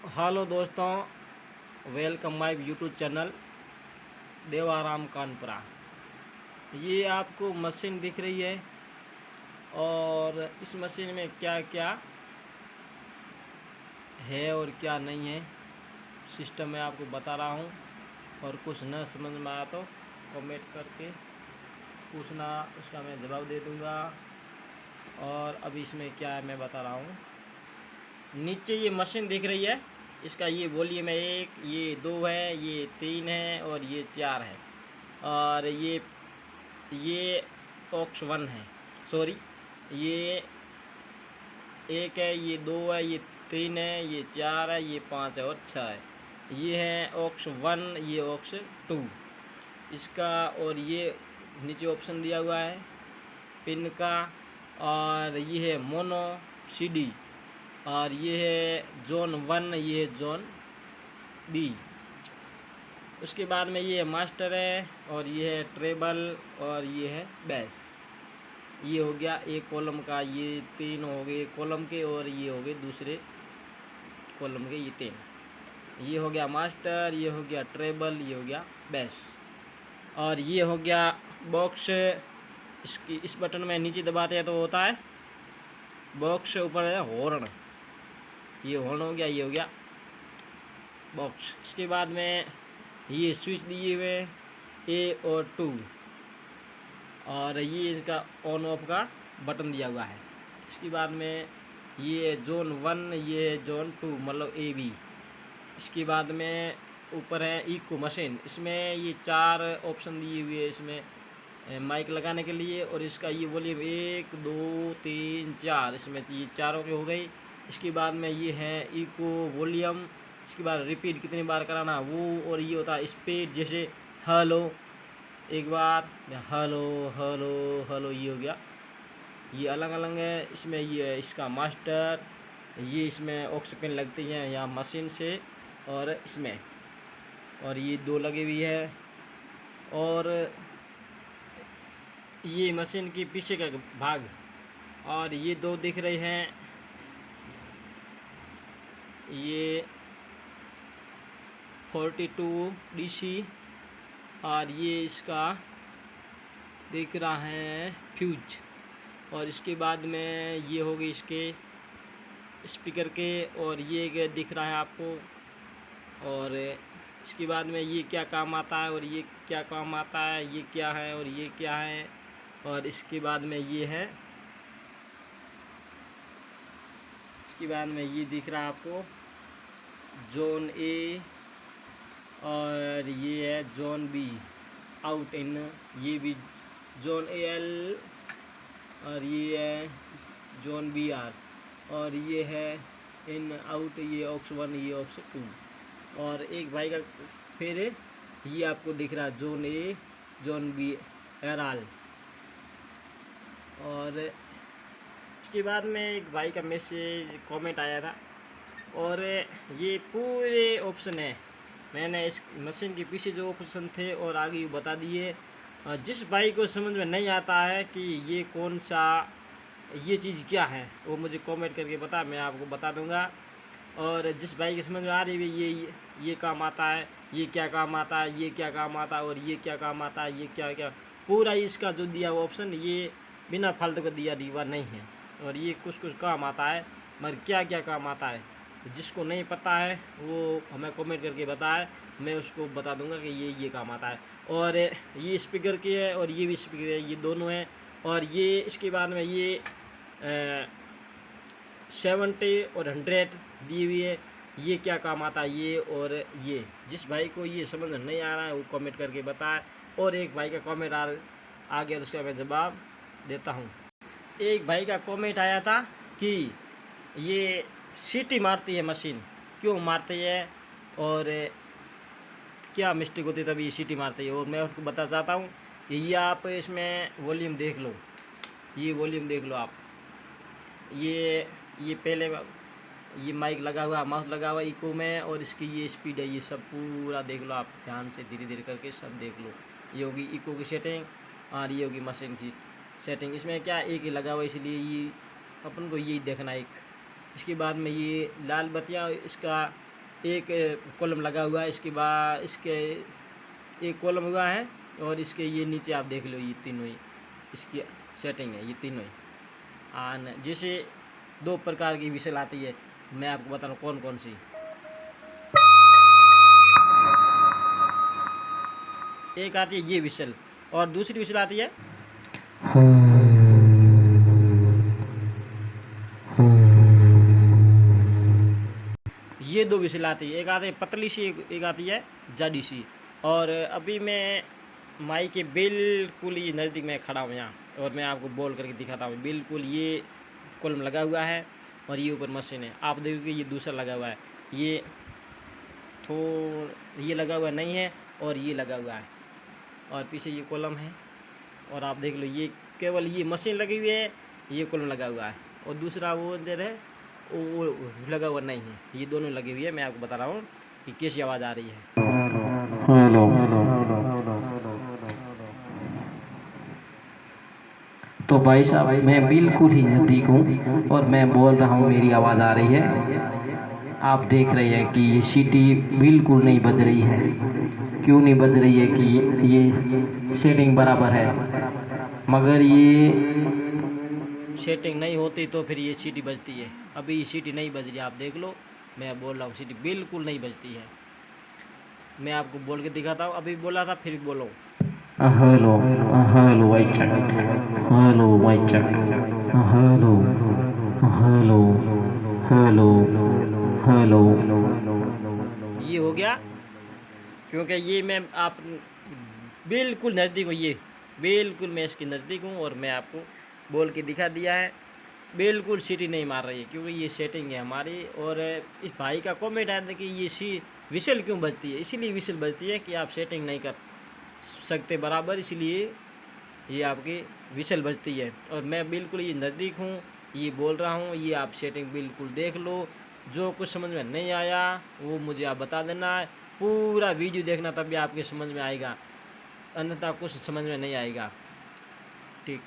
Hello दोस्तों, welcome my YouTube channel Devaram Kanpura. ये आपको मशीन दिख रही है और इस मशीन में क्या क्या है और क्या नहीं है सिस्टम मैं आपको बता रहा हूँ। और कुछ न समझ में आया तो कमेंट करके पूछना, उसका मैं जवाब दे दूँगा। और अभी इसमें क्या है मैं बता रहा हूँ। नीचे ये मशीन दिख रही है, इसका ये वॉल्यूम है 1, ये 2 है, ये 3 है और ये 4 है। और ये ऑक्स 1 है, सॉरी, ये 1 है, ये 2 है, ये 3 है, ये 4 है, ये 5 है और 6 है। ये है ऑक्स 1, ये ऑक्स 2 इसका। और ये नीचे ऑप्शन दिया हुआ है पिन का। और ये है मोनो सीडी। और ये है जोन 1, ये है जोन बी। उसके बाद में ये मास्टर है और ये है ट्रेबल और ये है बेस। ये हो गया एक कॉलम का, ये 3 हो गए कॉलम के और ये हो गए दूसरे कॉलम के, ये 3। ये हो गया मास्टर, ये हो गया ट्रेबल, ये हो गया बेस। और ये हो गया बॉक्स। इस बटन में नीचे दबाते हैं तो होता है बॉक्स, ऊपर है हॉर्न, ये हॉर्न हो गया, ये हो गया बॉक्स। इसके बाद में ये स्विच दिए हुए ए और 2 और ये इसका ऑन ऑफ का बटन दिया हुआ है। इसके बाद में ये जोन 1, ये जोन 2 मतलब ए बी। इसके बाद में ऊपर है इको मशीन, इसमें ये 4 ऑप्शन दिए हुए हैं इसमें माइक लगाने के लिए। और इसका ये वॉल्यूम 1 2 3 4, इसमें ये चारों की हो गई। इसके बाद में ये है इको वॉल्यूम। इसके बाद रिपीट कितनी बार कराना वो। और ये होता है स्पीड, जैसे हेलो एक बार, हेलो हेलो हेलो, ये हो गया। ये अलग अलग है। इसमें ये है इसका मास्टर, ये इसमें ऑक्सीजन लगती हैं यहाँ मशीन से और इसमें, और ये 2 लगी हुई है। और ये मशीन की पीछे का भाग, और ये 2 दिख रहे हैं, ये 42 DC। और ये इसका दिख रहा है फ्यूज। और इसके बाद में ये हो गई इसके स्पीकर के, और ये दिख रहा है आपको। और इसके बाद में ये क्या काम आता है और ये क्या काम आता है, ये क्या है और ये क्या है। और इसके बाद में ये है, इसके बाद में ये दिख रहा है आपको जोन ए। और ये है जोन बी, आउट इन, ये भी जोन ए एल। और ये है जोन बी आर। और ये है इन आउट, ये ऑक्स 1, ये ऑक्स 2। और एक भाई का फिर ये आपको दिख रहा है जोन ए, जोन बी, एराल। और इसके बाद में एक भाई का मैसेज कमेंट आया था, और ये पूरे ऑप्शन है, मैंने इस मशीन के पीछे जो ऑप्शन थे और आगे बता दिए। जिस भाई को समझ में नहीं आता है कि ये कौन सा, ये चीज़ क्या है, वो मुझे कमेंट करके बता, मैं आपको बता दूंगा। और जिस भाई की समझ में आ रही है ये काम आता है, ये क्या काम आता है, ये क्या काम आता है और ये क्या काम आता है, ये क्या क्या, पूरा इसका जो दिया हुआ ऑप्शन ये बिना फालतू का दिया हुआ नहीं है। और ये कुछ कुछ काम आता है, मगर क्या क्या काम आता है जिसको नहीं पता है वो हमें कमेंट करके बताए, मैं उसको बता दूंगा कि ये काम आता है। और ये स्पीकर की है और ये भी स्पीकर है, ये दोनों हैं। और ये इसके बाद में ये 70 और 100 दी हुई है, ये क्या काम आता है ये। और ये जिस भाई को ये समझ में नहीं आ रहा है वो कमेंट करके बताए। और एक भाई का कमेंट आ गया तो उसका मैं जवाब देता हूँ। एक भाई का कमेंट आया था कि ये सीटी मारती है मशीन, क्यों मारती है और क्या मिस्टेक होती है तभी ये सीटी मारती है। और मैं उसको बताना चाहता हूँ कि ये आप इसमें वॉल्यूम देख लो, ये वॉल्यूम देख लो आप। ये पहले ये माइक लगा हुआ, माउस लगा हुआ इको में, और इसकी ये स्पीड है, ये सब पूरा देख लो आप ध्यान से, धीरे धीरे करके सब देख लो। ये होगी इको की सेटिंग और ये होगी मशीन की सेटिंग। इसमें क्या एक ही लगा हुआ, इसलिए ये अपन को यही देखना एक। इसके बाद में ये लाल बत्तियाँ, इसका एक कॉलम लगा हुआ है, इसके बाद इसके एक कॉलम हुआ है और इसके ये नीचे आप देख लो, ये तीनों ही इसकी सेटिंग है, ये तीनों ही जैसे 2 प्रकार की विशेल आती है, मैं आपको बता रहा हूँ कौन कौन सी। एक आती है ये विशेल और दूसरी विशेल आती है ये 2 विशेल आती है। एक आती है पतली सी, एक आती है जाडी सी। और अभी मैं माइक के बिल्कुल ही नज़दीक में खड़ा हूँ यहाँ, और मैं आपको बोल करके दिखाता हूँ। बिल्कुल ये कॉलम लगा हुआ है और ये ऊपर मशीन है, आप देखोगे ये दूसरा लगा हुआ है, ये ये लगा हुआ नहीं है और ये लगा हुआ है, और पीछे ये कॉलम है, और आप देख लो ये केवल ये मशीन लगी हुई है, ये कॉलम लगा हुआ है, और दूसरा वो इधर है वो लगा हुआ नहीं है, ये दोनों लगी हुई है। मैं आपको बता रहा हूँ कि कैसी आवाज़ आ रही है। हेलो। तो भाई साहब मैं बिल्कुल ही नज़दीक हूँ और मैं बोल रहा हूँ, मेरी आवाज़ आ रही है। आप देख रहे हैं कि ये सीटी बिल्कुल नहीं बज रही है। क्यों नहीं बज रही है कि ये सेटिंग बराबर है, मगर ये सेटिंग नहीं होती तो फिर ये सीटी बजती है। अभी सीटी नहीं बज रही, आप देख लो, मैं बोल रहा हूँ सीटी बिल्कुल नहीं बजती है। मैं आपको बोल के दिखाता हूँ, अभी बोला था फिर बोलो। Hello hello mic check, hello mic check, hello hello hello hello. ये हो गया, क्योंकि ये मैं आप बिल्कुल नज़दीक हूँ, ये बिल्कुल मैं इसके नज़दीक हूँ, और मैं आपको बोल के दिखा दिया है। बिल्कुल सीटी नहीं मार रही है, क्योंकि ये सेटिंग है हमारी। और इस भाई का कमेंट आया था कि ये विशल क्यों बजती है, इसीलिए विशल बजती है कि आप सेटिंग नहीं कर सकते बराबर, इसलिए ये आपकी विशल बजती है। और मैं बिल्कुल ये नज़दीक हूँ, ये बोल रहा हूँ, ये आप सेटिंग बिल्कुल देख लो। जो कुछ समझ में नहीं आया वो मुझे आप बता देना, पूरा वीडियो देखना, तभी आपके समझ में आएगा, अन्यथा कुछ समझ में नहीं आएगा। ठीक।